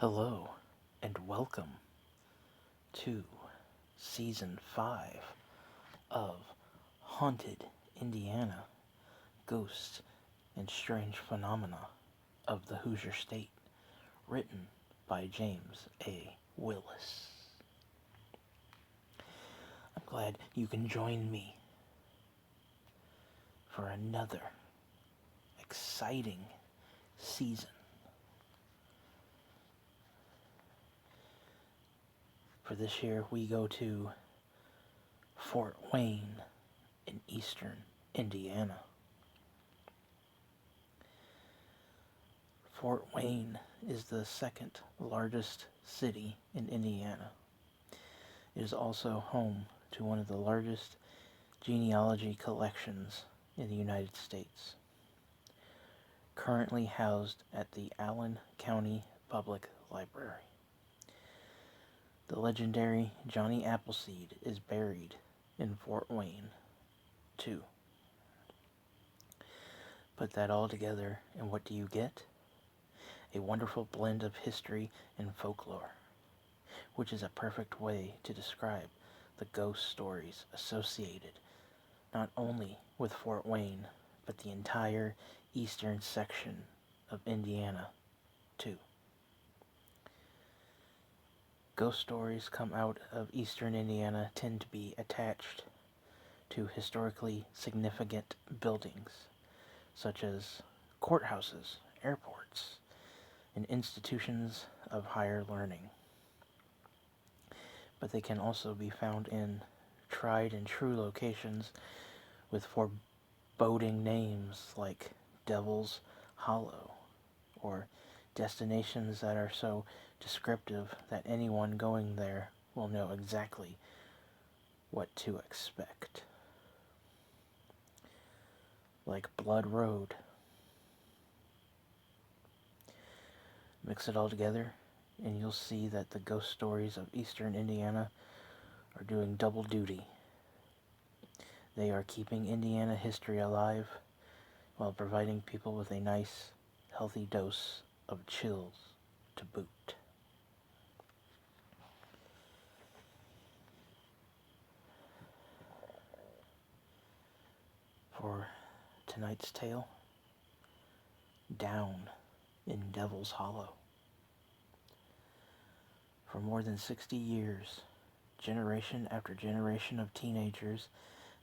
Hello, and welcome to Season 5 of Haunted Indiana, Ghosts and Strange Phenomena of the Hoosier State, written by James A. Willis. I'm glad you can join me for another exciting season. For this year, we go to Fort Wayne in eastern Indiana. Fort Wayne is the second largest city in Indiana. It is also home to one of the largest genealogy collections in the United States, currently housed at the Allen County Public Library. The legendary Johnny Appleseed is buried in Fort Wayne, too. Put that all together, and what do you get? A wonderful blend of history and folklore, which is a perfect way to describe the ghost stories associated not only with Fort Wayne, but the entire eastern section of Indiana, too. Ghost stories come out of eastern Indiana tend to be attached to historically significant buildings, such as courthouses, airports, and institutions of higher learning. But they can also be found in tried and true locations with foreboding names like Devil's Hollow, or destinations that are so descriptive that anyone going there will know exactly what to expect. Like Blood Road. Mix it all together, and you'll see that the ghost stories of eastern Indiana are doing double duty. They are keeping Indiana history alive while providing people with a nice, healthy dose of chills to boot. For tonight's tale, Down in Devil's Hollow. For more than 60 years, generation after generation of teenagers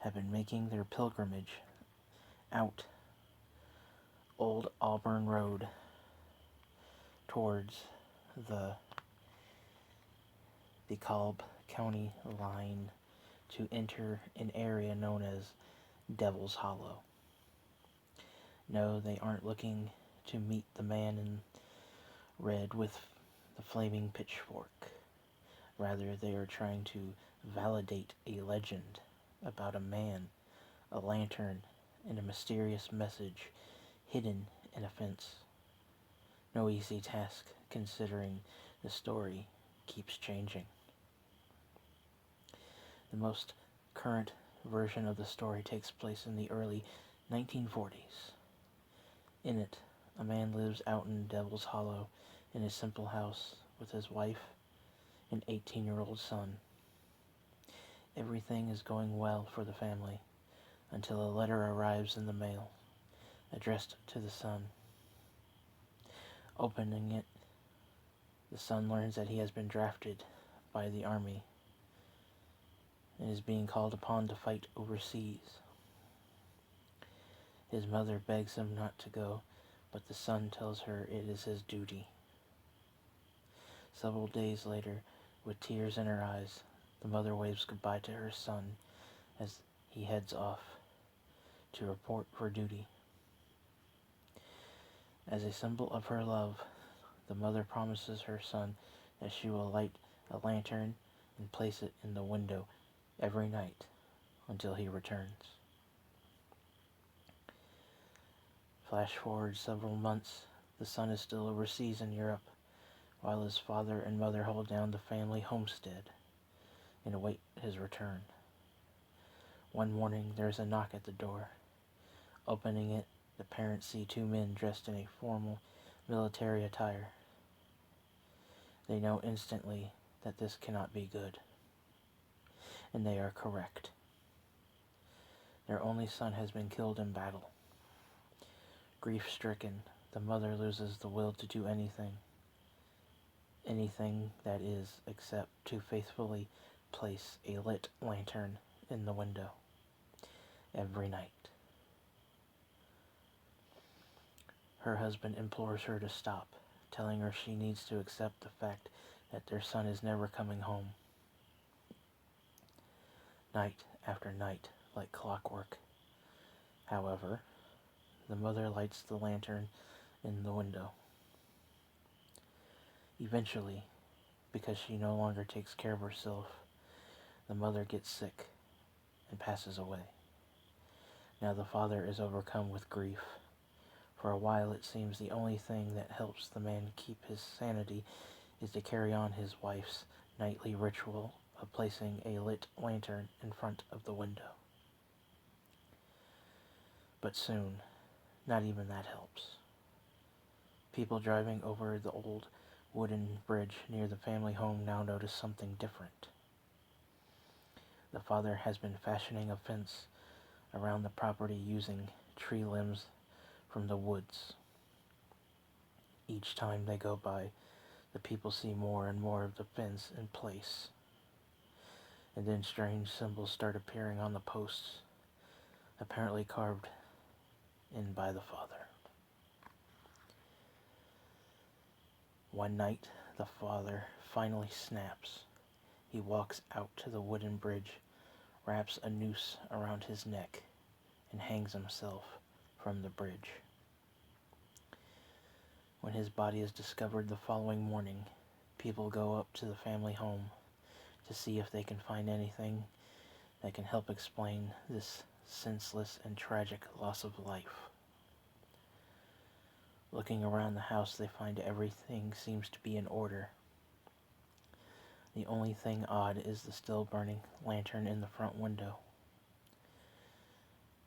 have been making their pilgrimage out Old Auburn Road towards the DeKalb County line to enter an area known as Devil's Hollow. No, they aren't looking to meet the man in red with the flaming pitchfork. Rather, they are trying to validate a legend about a man, a lantern, and a mysterious message hidden in a fence. No easy task, considering the story keeps changing. The most current version of the story takes place in the early 1940s. In it, a man lives out in Devil's Hollow in his simple house with his wife and 18-year-old son. Everything is going well for the family until a letter arrives in the mail, addressed to the son. Opening it, the son learns that he has been drafted by the army and is being called upon to fight overseas. His mother begs him not to go, but the son tells her it is his duty. Several days later, with tears in her eyes, the mother waves goodbye to her son as he heads off to report for duty. As a symbol of her love, the mother promises her son that she will light a lantern and place it in the window every night until he returns. Flash forward several months, the son is still overseas in Europe, while his father and mother hold down the family homestead and await his return. One morning, there is a knock at the door. Opening it, the parents see two men dressed in a formal military attire. They know instantly that this cannot be good, and they are correct. Their only son has been killed in battle. Grief-stricken, the mother loses the will to do anything that is, except to faithfully place a lit lantern in the window every night. Her husband implores her to stop, telling her she needs to accept the fact that their son is never coming home. Night after night, like clockwork. However, the mother lights the lantern in the window. Eventually, because she no longer takes care of herself, the mother gets sick and passes away. Now the father is overcome with grief. For a while it seems the only thing that helps the man keep his sanity is to carry on his wife's nightly ritual of placing a lit lantern in front of the window. But soon, not even that helps. People driving over the old wooden bridge near the family home now notice something different. The father has been fashioning a fence around the property using tree limbs from the woods. Each time they go by, the people see more and more of the fence in place. And then strange symbols start appearing on the posts, apparently carved in by the father. One night, the father finally snaps. He walks out to the wooden bridge, wraps a noose around his neck, and hangs himself from the bridge. When his body is discovered the following morning, people go up to the family home to see if they can find anything that can help explain this senseless and tragic loss of life. Looking around the house, they find everything seems to be in order. The only thing odd is the still burning lantern in the front window.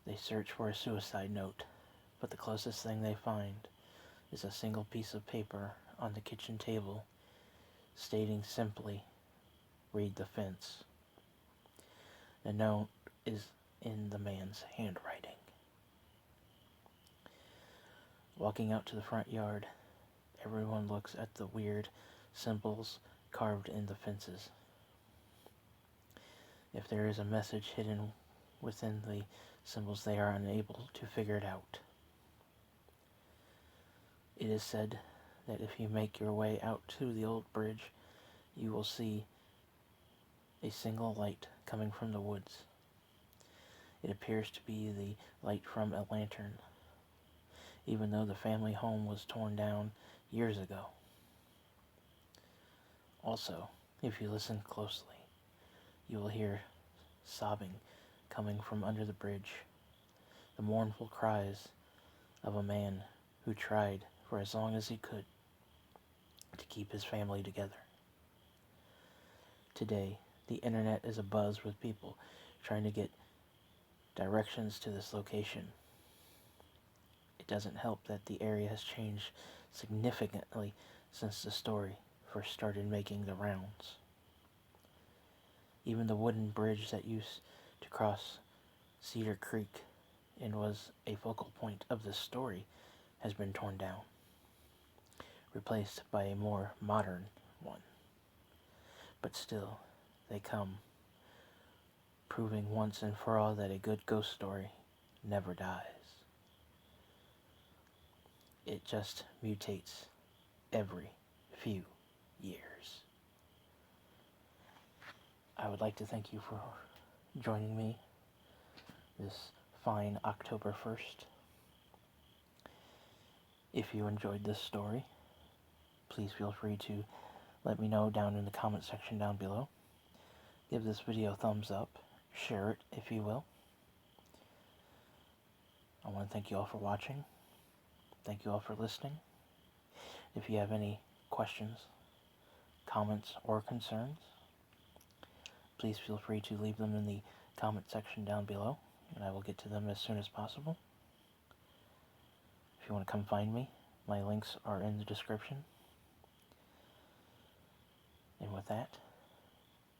They search for a suicide note, but the closest thing they find is a single piece of paper on the kitchen table stating simply, "Read the fence." The note is in the man's handwriting. Walking out to the front yard, everyone looks at the weird symbols carved in the fences. If there is a message hidden within the symbols, they are unable to figure it out. It is said that if you make your way out to the old bridge, you will see a single light coming from the woods. It appears to be the light from a lantern, even though the family home was torn down years ago. Also, if you listen closely, you will hear sobbing coming from under the bridge, the mournful cries of a man who tried for as long as he could to keep his family together. Today, the internet is abuzz with people trying to get directions to this location. It doesn't help that the area has changed significantly since the story first started making the rounds. Even the wooden bridge that used to cross Cedar Creek and was a focal point of this story has been torn down, replaced by a more modern one. But still, they come, proving once and for all that a good ghost story never dies. It just mutates every few years. I would like to thank you for joining me this fine October 1st. If you enjoyed this story, please feel free to let me know down in the comment section down below. Give this video a thumbs up, share it if you will. I want to thank you all for watching. Thank you all for listening. If you have any questions, comments, or concerns, please feel free to leave them in the comment section down below, and I will get to them as soon as possible. If you want to come find me, my links are in the description. with that,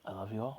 I love you all.